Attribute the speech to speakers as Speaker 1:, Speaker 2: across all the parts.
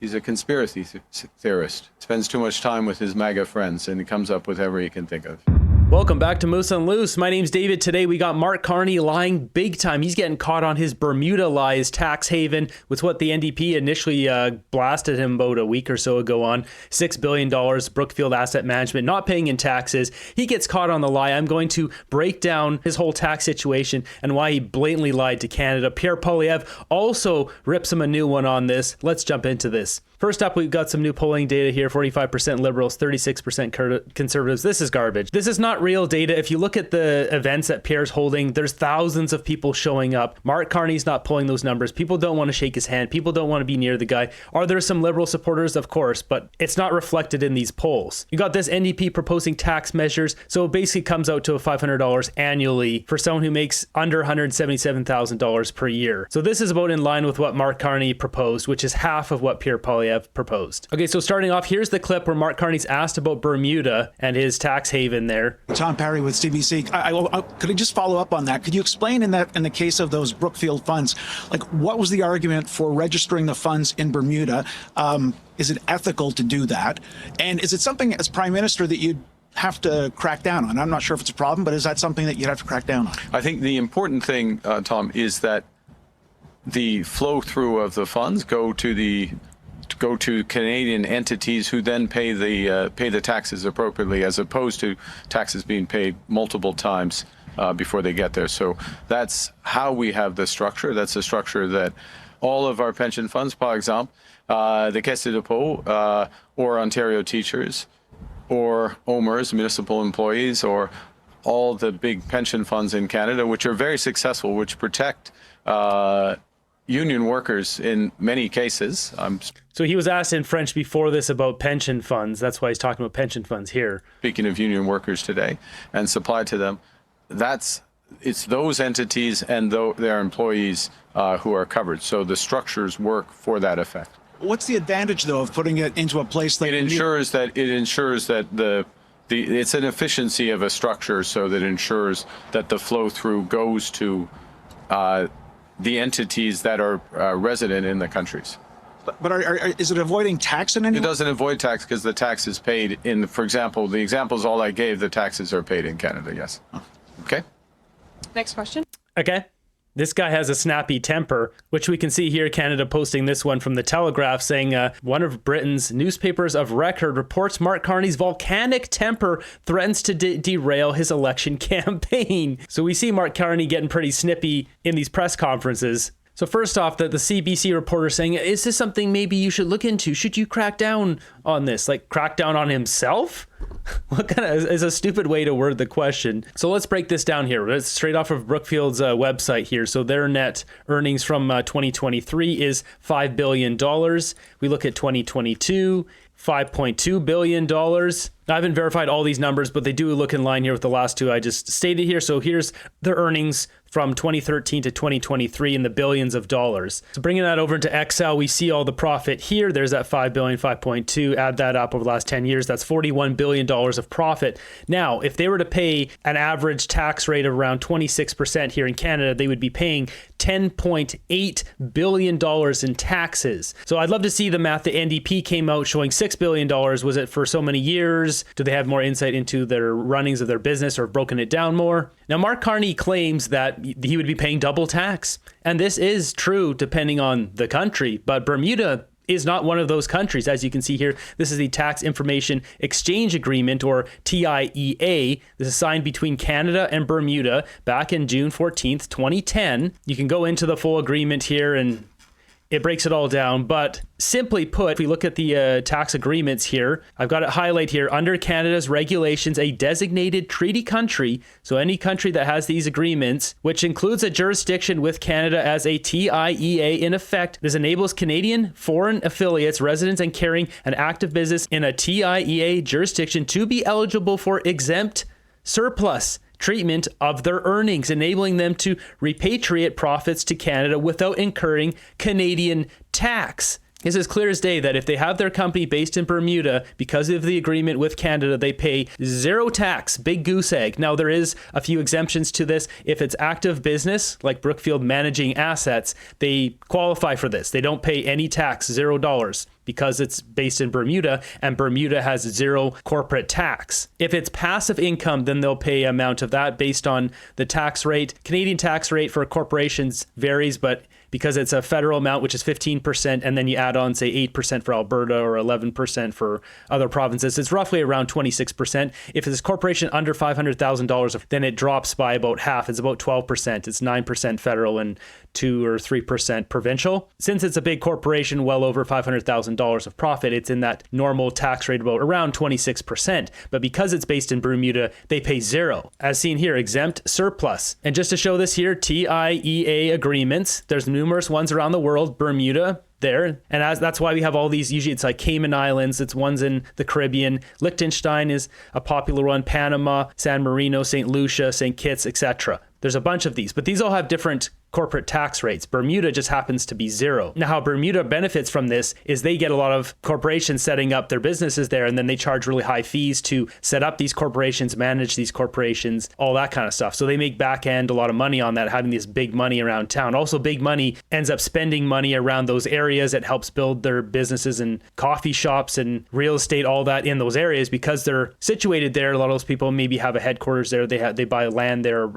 Speaker 1: He's a conspiracy theorist. Spends too much time with his MAGA friends, and he comes up with whatever he can think of.
Speaker 2: Welcome back to Moose and Loose. My name's David. Today we got Mark Carney lying big time. He's getting caught on his Bermuda lies tax haven with what the NDP initially blasted him about a week or so ago on. $6 billion, Brookfield Asset Management, not paying in taxes. He gets caught on the lie. I'm going to break down his whole tax situation and why he blatantly lied to Canada. Pierre Poilievre also rips him a new one on this. Let's jump into this. First up, we've got some new polling data here. 45% Liberals, 36% Conservatives. This is garbage. This is not real data. If you look at the events that Pierre's holding, there's thousands of people showing up. Mark Carney's not pulling those numbers. People don't want to shake his hand. People don't want to be near the guy. Are there some Liberal supporters? Of course, but it's not reflected in these polls. You got this NDP proposing tax measures. So it basically comes out to $500 annually for someone who makes under $177,000 per year. So this is about in line with what Mark Carney proposed, which is half of what Pierre Poilievre proposed. Okay, so starting off, here's the clip where Mark Carney's asked about Bermuda and his tax haven there.
Speaker 3: Tom Parry with CBC. Could I just follow up on that? Could you explain in the case of those Brookfield funds, like what was the argument for registering the funds in Bermuda? Is it ethical to do that? And is it something as Prime Minister that you'd have to crack down on? I'm not sure if it's a problem, but is that something that you'd have to crack down on?
Speaker 1: I think the important thing, Tom, is that the flow through of the funds go to Canadian entities who then pay the taxes appropriately, as opposed to taxes being paid multiple times before they get there. So that's how we have the structure. That's the structure that all of our pension funds, par exemple, the Caisse de dépôt, or Ontario teachers, or OMERS, municipal employees, or all the big pension funds in Canada, which are very successful, which protect union workers in many cases.
Speaker 2: So he was asked in French before this about pension funds. That's why he's talking about pension funds here.
Speaker 1: Speaking of union workers today and supply to them, it's those entities and their employees who are covered. So the structures work for that effect.
Speaker 3: What's the advantage, though, of putting it into a place like
Speaker 1: it ensures that it's an efficiency of a structure, so that ensures that the flow through goes to the entities that are resident in the countries.
Speaker 3: But is it avoiding tax in any way?
Speaker 1: It doesn't avoid tax because the tax is paid in, for example, the examples all I gave, the taxes are paid in Canada, yes. Okay.
Speaker 4: Next question.
Speaker 2: Okay. This guy has a snappy temper, which we can see here, Canada posting this one from the Telegraph saying one of Britain's newspapers of record reports Mark Carney's volcanic temper threatens to derail his election campaign. So we see Mark Carney getting pretty snippy in these press conferences. So first off, the CBC reporter saying, is this something maybe you should look into? Should you crack down on this? Like crack down on himself? What kind of is a stupid way to word the question? So let's break this down here. It's straight off of Brookfield's website here. So their net earnings from 2023 is $5 billion. We look at 2022, $5.2 billion. I haven't verified all these numbers, but they do look in line here with the last two I just stated here. So here's their earnings from 2013 to 2023 in the billions of dollars. So bringing that over into Excel, we see all the profit here. There's that 5 billion, 5.2. Add that up over the last 10 years. That's $41 billion of profit. Now, if they were to pay an average tax rate of around 26% here in Canada, they would be paying $10.8 billion in taxes. So I'd love to see the math. The NDP came out showing $6 billion. Was it for so many years? Do they have more insight into their runnings of their business or broken it down more? Now, Mark Carney claims that he would be paying double tax. And this is true depending on the country, but Bermuda is not one of those countries. As you can see here, this is the Tax Information Exchange Agreement, or TIEA. This is signed between Canada and Bermuda back in June 14th, 2010. You can go into the full agreement here and it breaks it all down. But simply put, if we look at the tax agreements here, I've got it highlighted here. Under Canada's regulations, a designated treaty country, so any country that has these agreements, which includes a jurisdiction with Canada as a TIEA in effect, this enables Canadian foreign affiliates, residents, and carrying an active business in a TIEA jurisdiction to be eligible for exempt surplus treatment of their earnings, enabling them to repatriate profits to Canada without incurring Canadian tax. It's as clear as day that if they have their company based in Bermuda, because of the agreement with Canada, they pay zero tax, big goose egg. Now, there is a few exemptions to this. If it's active business, like Brookfield managing assets, they qualify for this. They don't pay any tax, $0, because it's based in Bermuda, and Bermuda has zero corporate tax. If it's passive income, then they'll pay amount of that based on the tax rate. Canadian tax rate for corporations varies, but because it's a federal amount, which is 15%, and then you add on, say, 8% for Alberta or 11% for other provinces, it's roughly around 26%. If it's a corporation under $500,000, then it drops by about half. It's about 12%. It's 9% federal and 2 or 3% provincial. Since it's a big corporation, well over $500,000 of profit, it's in that normal tax rate about around 26%. But because it's based in Bermuda, they pay zero. As seen here, exempt surplus. And just to show this here, TIEA agreements, there's numerous ones around the world, Bermuda, there. And that's why we have all these, usually it's like Cayman Islands, it's ones in the Caribbean. Liechtenstein is a popular one, Panama, San Marino, St. Lucia, St. Kitts, etc. There's a bunch of these, but these all have different corporate tax rates. Bermuda just happens to be zero. Now, how Bermuda benefits from this is they get a lot of corporations setting up their businesses there, and then they charge really high fees to set up these corporations, manage these corporations, all that kind of stuff. So they make back end a lot of money on that, having this big money around town. Also, big money ends up spending money around those areas. It helps build their businesses and coffee shops and real estate, all that in those areas, because they're situated there. A lot of those people maybe have a headquarters there. They buy land there,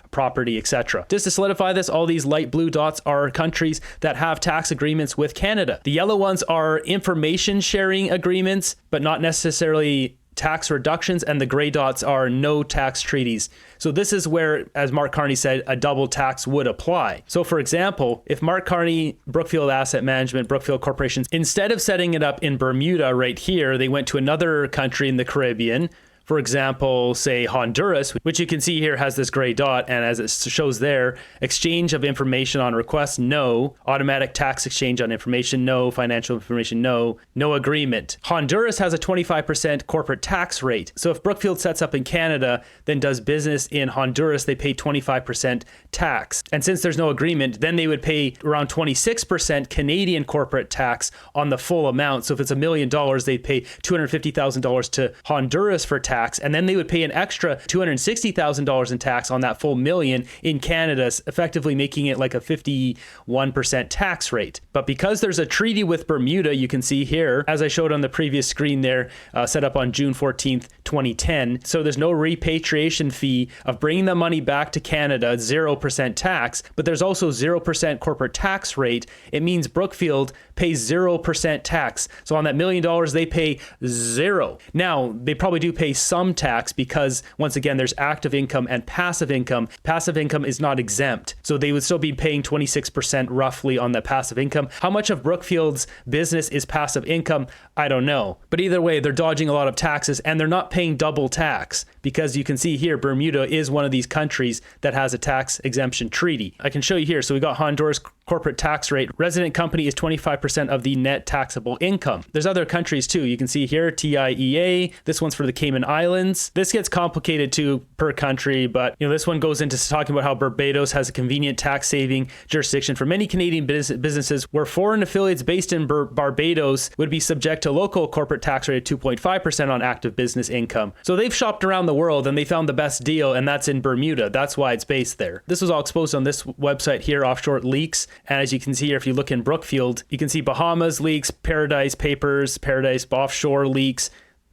Speaker 2: property, etc. Just to solidify this, all these light blue dots are countries that have tax agreements with Canada. The yellow ones are information sharing agreements, but not necessarily tax reductions, and the gray dots are no tax treaties. So this is where, as Mark Carney said, a double tax would apply. So for example, if Mark Carney, Brookfield Asset Management, Brookfield Corporations, instead of setting it up in Bermuda right here, they went to another country in the Caribbean, for example, say Honduras, which you can see here has this gray dot, and as it shows there, exchange of information on request, no. Automatic tax exchange on information, no. Financial information, no. No agreement. Honduras has a 25% corporate tax rate. So if Brookfield sets up in Canada, then does business in Honduras, they pay 25% tax. And since there's no agreement, then they would pay around 26% Canadian corporate tax on the full amount. So if it's $1 million, they'd pay $250,000 to Honduras for tax. And then they would pay an extra $260,000 in tax on that full million in Canada, effectively making it like a 51% tax rate. But because there's a treaty with Bermuda, you can see here, as I showed on the previous screen there, set up on June 14th, 2010. So there's no repatriation fee of bringing the money back to Canada, 0% tax, but there's also 0% corporate tax rate. It means Brookfield pays 0% tax. So on that $1 million, they pay zero. Now, they probably do pay some tax because, once again, there's active income and passive income. Passive income is not exempt. So they would still be paying 26% roughly on the passive income. How much of Brookfield's business is passive income? I don't know. But either way, they're dodging a lot of taxes, and they're not paying double tax, because you can see here, Bermuda is one of these countries that has a tax exemption treaty. I can show you here. So we got Honduras corporate tax rate. Resident company is 25% of the net taxable income. There's other countries too. You can see here, TIEA. This one's for the Cayman Islands. This gets complicated too per country, but this one goes into talking about how Barbados has a convenient tax saving jurisdiction for many Canadian businesses, where foreign affiliates based in Barbados would be subject to local corporate tax rate of 2.5% on active business income. So they've shopped around the world and they found the best deal, and that's in Bermuda. That's why it's based there. This was all exposed on this website here, Offshore Leaks. And as you can see here, if you look in Brookfield, you can see Bahamas leaks, Paradise Papers, Paradise Offshore leaks,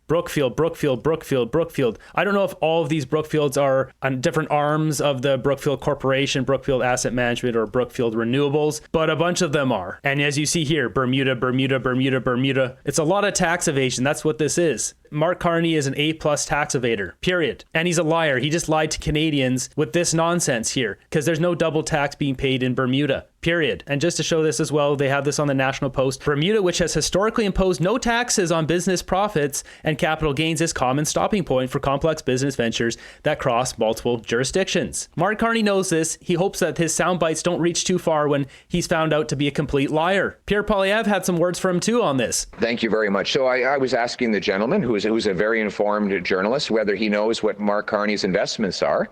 Speaker 2: Brookfield. I don't know if all of these Brookfields are on different arms of the Brookfield Corporation, Brookfield Asset Management, or Brookfield Renewables, but a bunch of them are. And as you see here, Bermuda. It's a lot of tax evasion. That's what this is. Mark Carney is an A+ tax evader, period. And he's a liar. He just lied to Canadians with this nonsense here, because there's no double tax being paid in Bermuda, period. And just to show this as well, they have this on the National Post. Bermuda, which has historically imposed no taxes on business profits and capital gains, is common stopping point for complex business ventures that cross multiple jurisdictions. Mark Carney knows this. He hopes that his sound bites don't reach too far when he's found out to be a complete liar. Pierre Poilievre had some words for him too on this.
Speaker 4: Thank you very much. So I was asking the gentleman, who's a very informed journalist, whether he knows what Mark Carney's investments are.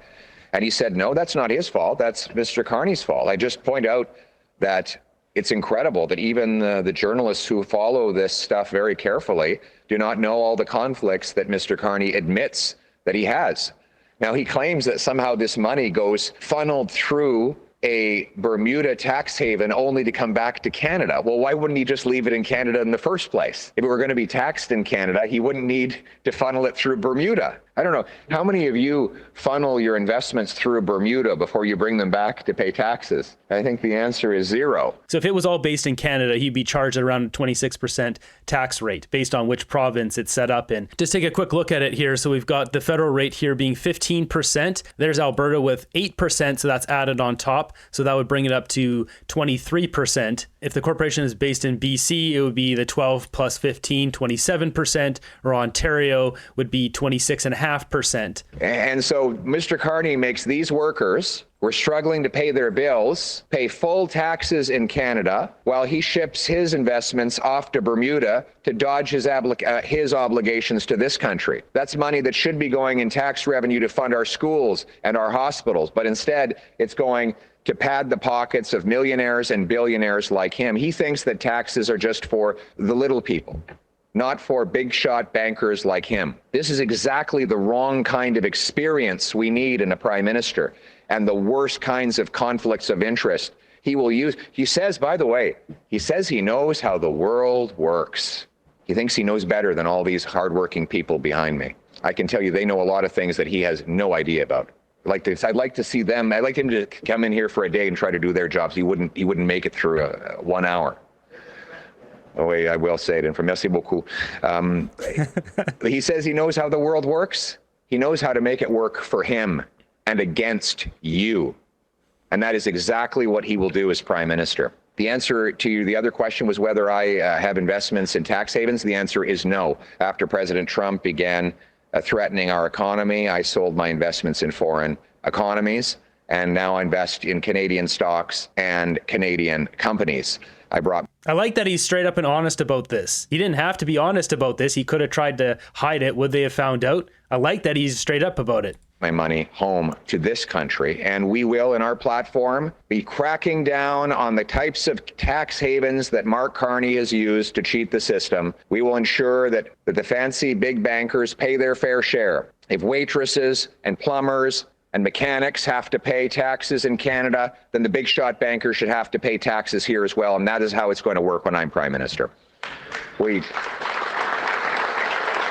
Speaker 4: And he said, no, that's not his fault. That's Mr. Carney's fault. I just point out that It's incredible that even the journalists who follow this stuff very carefully do not know all the conflicts that Mr. Carney admits that he has. Now, he claims that somehow this money goes funneled through a Bermuda tax haven only to come back to Canada. Well, why wouldn't he just leave it in Canada in the first place? If it were going to be taxed in Canada, he wouldn't need to funnel it through Bermuda. I don't know. How many of you funnel your investments through Bermuda before you bring them back to pay taxes? I think the answer is zero.
Speaker 2: So if it was all based in Canada, he'd be charged at around a 26% tax rate based on which province it's set up in. Just take a quick look at it here. So we've got the federal rate here being 15%. There's Alberta with 8%, so that's added on top. So that would bring it up to 23%. If the corporation is based in BC, it would be the 12 plus 15, 27%, or Ontario would be 26.5%.
Speaker 4: And so Mr. Carney makes these workers who are struggling to pay their bills pay full taxes in Canada while he ships his investments off to Bermuda to dodge his obligations to this country. That's money that should be going in tax revenue to fund our schools and our hospitals, but instead it's going to pad the pockets of millionaires and billionaires like him. He thinks that taxes are just for the little people, not for big shot bankers like him. This is exactly the wrong kind of experience we need in a prime minister, and the worst kinds of conflicts of interest he will use. He says, by the way, he says he knows how the world works. He thinks he knows better than all these hardworking people behind me. I can tell you they know a lot of things that he has no idea about. I'd like to see them. I'd like him to come in here for a day and try to do their jobs. He wouldn't make it through 1 hour. Oh, wait, I will say it. And for merci beaucoup. He says he knows how the world works. He knows how to make it work for him and against you. And that is exactly what he will do as prime minister. The answer to the other question was whether I have investments in tax havens. The answer is no. After President Trump began threatening our economy, I sold my investments in foreign economies, and now I invest in Canadian stocks and Canadian companies. I
Speaker 2: like that he's straight up and honest about this. He didn't have to be honest about this. He could have tried to hide it. Would they have found out? I like that he's straight up about it.
Speaker 4: My money home to this country, and we will, in our platform, be cracking down on the types of tax havens that Mark Carney has used to cheat the system. We will ensure that the fancy big bankers pay their fair share. If waitresses and plumbers and mechanics have to pay taxes in Canada, then the big shot bankers should have to pay taxes here as well, and that is how it's going to work when I'm prime minister.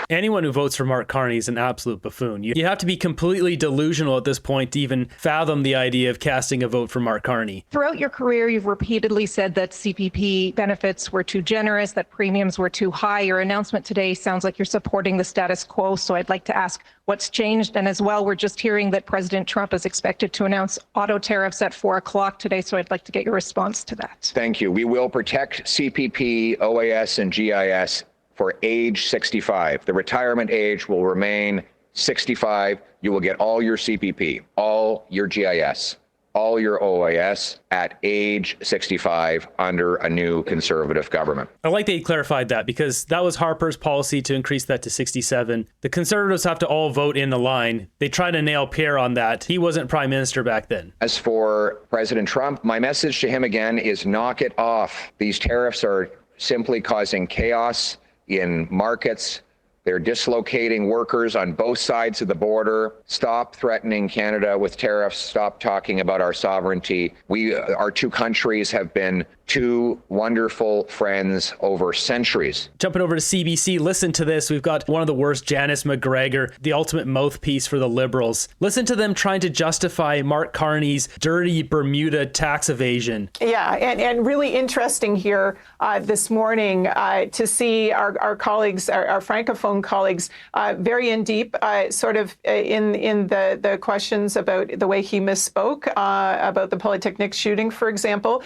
Speaker 2: Anyone who votes for Mark Carney is an absolute buffoon. You have to be completely delusional at this point to even fathom the idea of casting a vote for Mark Carney.
Speaker 5: Throughout your career, you've repeatedly said that CPP benefits were too generous, that premiums were too high. Your announcement today sounds like you're supporting the status quo. So I'd like to ask what's changed. And as well, we're just hearing that President Trump is expected to announce auto tariffs at 4 o'clock today. So I'd like to get your response to that.
Speaker 4: Thank you. We will protect CPP, OAS, and GIS for age 65. The retirement age will remain 65. You will get all your CPP, all your GIS, all your OAS at age 65 under a new conservative government.
Speaker 2: I like that you clarified that, because that was Harper's policy to increase that to 67. The Conservatives have to all vote in a line. They tried to nail Pierre on that. He wasn't prime minister back then.
Speaker 4: As for President Trump, my message to him again is knock it off. These tariffs are simply causing chaos in markets. They're dislocating workers on both sides of the border. Stop threatening Canada with tariffs. Stop talking about our sovereignty. Our two countries have been two wonderful friends over centuries.
Speaker 2: Jumping over to CBC, listen to this. We've got one of the worst, Janice McGregor, the ultimate mouthpiece for the Liberals. Listen to them trying to justify Mark Carney's dirty Bermuda tax evasion.
Speaker 6: Yeah, and really interesting here this morning to see our colleagues, our Francophone colleagues, very in deep, sort of in the questions about the way he misspoke about the Polytechnic shooting, for example.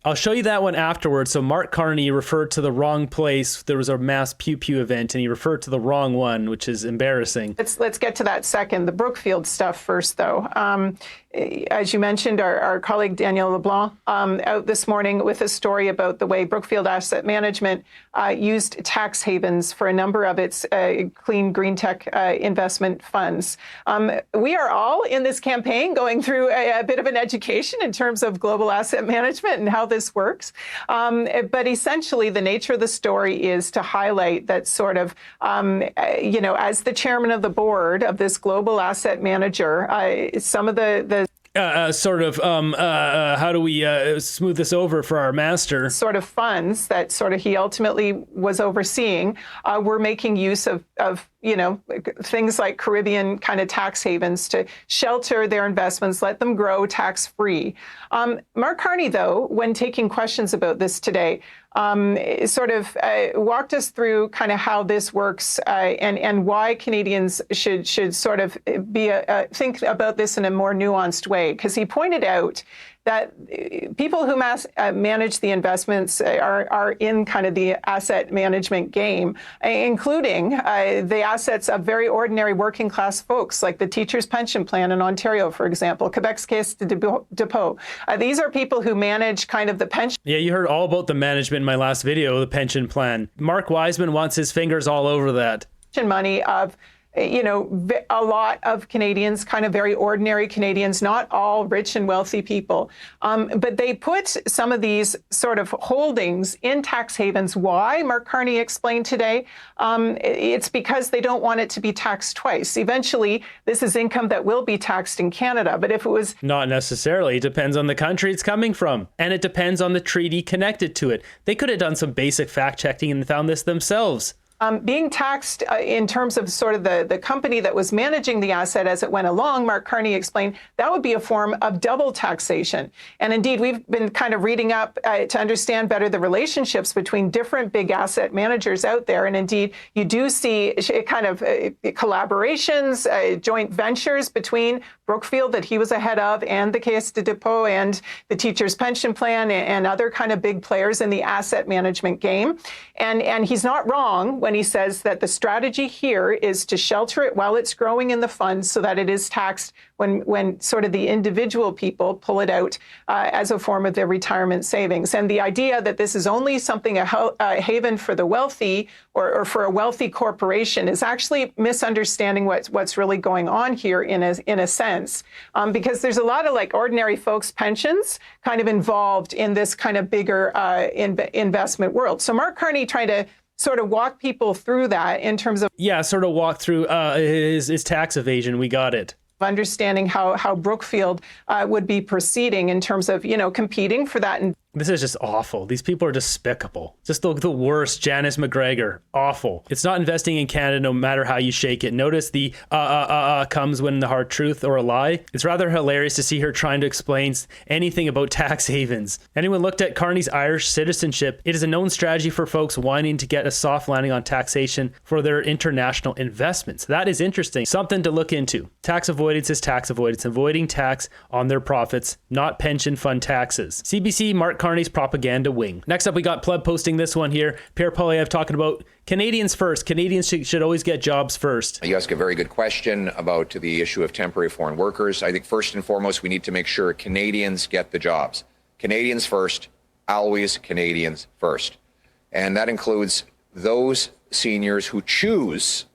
Speaker 2: I'll show you that one afterwards. So Mark Carney referred to the wrong place. There was a mass pew pew event and he referred to the wrong one, which is embarrassing.
Speaker 6: Let's get to that second. The Brookfield stuff first, though. As you mentioned, our colleague Daniel LeBlanc out this morning with a story about the way Brookfield Asset Management used tax havens for a number of its clean green tech investment funds. We are all in this campaign going through a bit of an education in terms of global asset management and how this works. But essentially, the nature of the story is to highlight that sort of, as the chairman of the board of this global asset manager, some of the
Speaker 2: how do we smooth this over for our master?
Speaker 6: Sort of funds that sort of he ultimately was overseeing were making use of things like Caribbean kind of tax havens to shelter their investments, let them grow tax-free. Mark Carney, though, when taking questions about this today, sort of walked us through kind of how this works and why Canadians should sort of think about this in a more nuanced way. Because he pointed out that people who manage the investments are in kind of the asset management game, including the assets of very ordinary working class folks, like the teachers' pension plan in Ontario, for example, Quebec's Caisse de Dépôt. These are people who manage kind of the pension.
Speaker 2: Yeah, you heard all about the management in my last video, the pension plan. Mark Wiseman wants his fingers all over that.
Speaker 6: Money of a lot of Canadians, kind of very ordinary Canadians, not all rich and wealthy people. But they put some of these sort of holdings in tax havens. Why? Mark Carney explained today. It's because they don't want it to be taxed twice. Eventually, this is income that will be taxed in Canada. But if it was...
Speaker 2: Not necessarily. It depends on the country it's coming from. And it depends on the treaty connected to it. They could have done some basic fact checking and found this themselves.
Speaker 6: Being taxed in terms of sort of the company that was managing the asset as it went along, Mark Carney explained, that would be a form of double taxation. And indeed, we've been kind of reading up to understand better the relationships between different big asset managers out there. And indeed, you do see kind of collaborations, joint ventures between Brookfield that he was ahead of and the Caisse de Dépôt and the teachers' pension plan and other kind of big players in the asset management game. And he's not wrong when he says that the strategy here is to shelter it while it's growing in the fund so that it is taxed when sort of the individual people pull it out as a form of their retirement savings. And the idea that this is only something a haven for the wealthy or for a wealthy corporation is actually misunderstanding what's really going on here in a sense, because there's a lot of like ordinary folks' pensions kind of involved in this kind of bigger investment world. So Mark Carney trying to sort of walk people through that in terms of...
Speaker 2: Yeah, sort of walk through his tax evasion. We got it.
Speaker 6: Understanding how Brookfield would be proceeding in terms of, competing for that. And
Speaker 2: this is just awful. These people are despicable. Just the worst. Janice McGregor. Awful. It's not investing in Canada no matter how you shake it. Notice the comes when the hard truth or a lie. It's rather hilarious to see her trying to explain anything about tax havens. Anyone looked at Carney's Irish citizenship? It is a known strategy for folks wanting to get a soft landing on taxation for their international investments. That is interesting. Something to look into. Tax avoidance is tax avoidance. Avoiding tax on their profits, not pension fund taxes. CBC Mark Carney's propaganda wing. Next up, we got Pleb posting this one here. Pierre Poilievre talking about Canadians first. Canadians should always get jobs first.
Speaker 4: You ask a very good question about the issue of temporary foreign workers. I think first and foremost, we need to make sure Canadians get the jobs. Canadians first, always Canadians first. And that includes those seniors who choose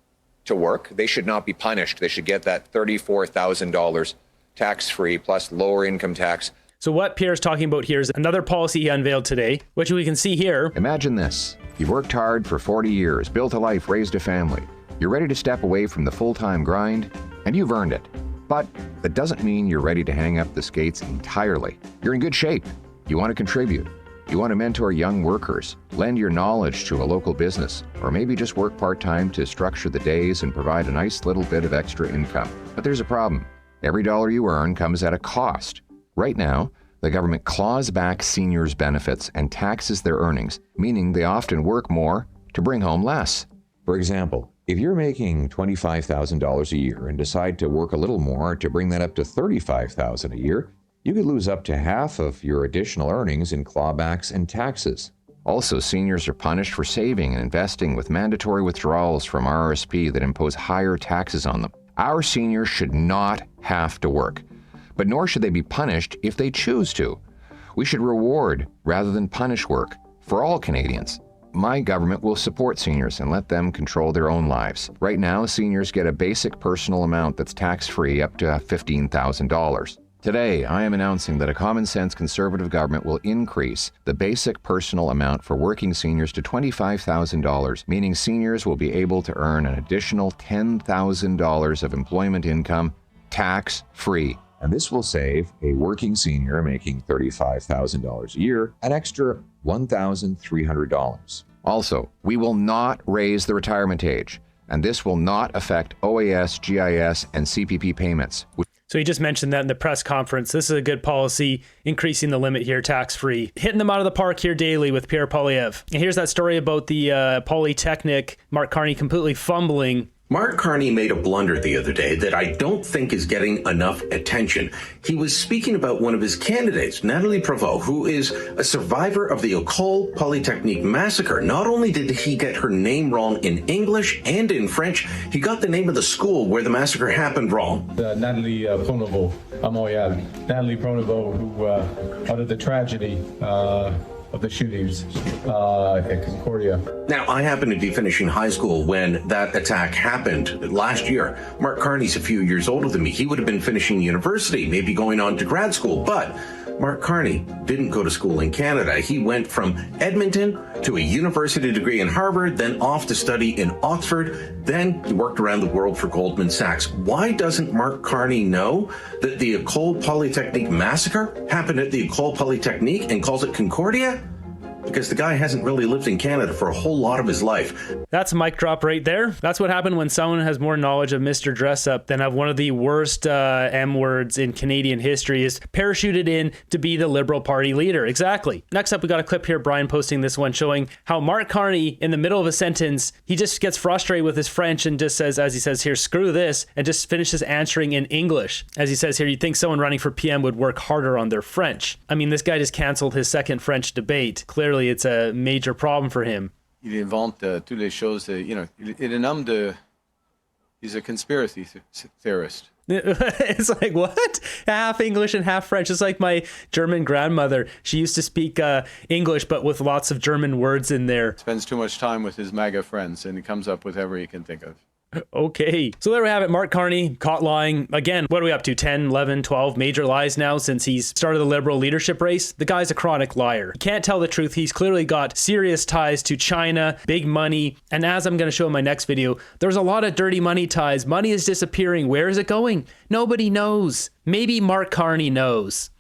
Speaker 4: to work. They should not be punished. They should get that $34,000 tax-free plus lower income tax.
Speaker 2: So what Pierre's talking about here is another policy he unveiled today, which we can see here.
Speaker 7: Imagine this. You've worked hard for 40 years, built a life, raised a family. You're ready to step away from the full-time grind, and you've earned it. But that doesn't mean you're ready to hang up the skates entirely. You're in good shape. You want to contribute. You want to mentor young workers, lend your knowledge to a local business, or maybe just work part-time to structure the days and provide a nice little bit of extra income. But there's a problem. Every dollar you earn comes at a cost. Right now, the government claws back seniors' benefits and taxes their earnings, meaning they often work more to bring home less.
Speaker 8: For example, if you're making $25,000 a year and decide to work a little more to bring that up to $35,000 a year, You could lose up to half of your additional earnings in clawbacks and taxes.
Speaker 7: Also, seniors are punished for saving and investing with mandatory withdrawals from RRSP that impose higher taxes on them. Our seniors should not have to work, but nor should they be punished if they choose to. We should reward rather than punish work for all Canadians. My government will support seniors and let them control their own lives. Right now, seniors get a basic personal amount that's tax-free up to $15,000. Today, I am announcing that a common-sense Conservative government will increase the basic personal amount for working seniors to $25,000, meaning seniors will be able to earn an additional $10,000 of employment income tax-free.
Speaker 8: And this will save a working senior making $35,000 a year an extra $1,300.
Speaker 7: Also, we will not raise the retirement age, and this will not affect OAS, GIS, and CPP payments.
Speaker 2: So he just mentioned that in the press conference. This is a good policy, increasing the limit here, tax-free. Hitting them out of the park here daily with Pierre Poilievre. And here's that story about the Polytechnic, Mark Carney completely fumbling.
Speaker 9: Mark Carney made a blunder the other day that I don't think is getting enough attention. He was speaking about one of his candidates, Nathalie Prévost, who is a survivor of the École Polytechnique massacre. Not only did he get her name wrong in English and in French, he got the name of the school where the massacre happened wrong.
Speaker 10: Nathalie Prévost à Montréal. Nathalie Prévost, who, out of the tragedy of the shootings at Concordia.
Speaker 9: Now, I happened to be finishing high school when that attack happened last year. Mark Carney's a few years older than me. He would have been finishing university, maybe going on to grad school. But Mark Carney didn't go to school in Canada. He went from Edmonton to a university degree in Harvard, then off to study in Oxford, then he worked around the world for Goldman Sachs. Why doesn't Mark Carney know that the École Polytechnique massacre happened at the École Polytechnique and calls it Concordia? Because the guy hasn't really lived in Canada for a whole lot of his life.
Speaker 2: That's a mic drop right there. That's what happened when someone has more knowledge of Mr. Dressup than of one of the worst M words in Canadian history is parachuted in to be the Liberal Party leader. Exactly. Next up, we got a clip here, Brian posting this one showing how Mark Carney, in the middle of a sentence, he just gets frustrated with his French and just says, as he says here, screw this, and just finishes answering in English. As he says here, you'd think someone running for PM would work harder on their French. I mean, this guy just canceled his second French debate. Clearly, it's a major problem for him.
Speaker 1: Il invente toutes les choses, il est un homme de, he's a conspiracy theorist.
Speaker 2: It's like, what? Half English and half French. It's like my German grandmother. She used to speak English, but with lots of German words in there.
Speaker 1: Spends too much time with his MAGA friends, and he comes up with whatever he can think of.
Speaker 2: Okay, so there we have it. Mark Carney caught lying. Again, what are we up to? 10, 11, 12 major lies now since he's started the Liberal leadership race. The guy's a chronic liar. He can't tell the truth. He's clearly got serious ties to China, big money. And as I'm going to show in my next video, there's a lot of dirty money ties. Money is disappearing. Where is it going? Nobody knows. Maybe Mark Carney knows.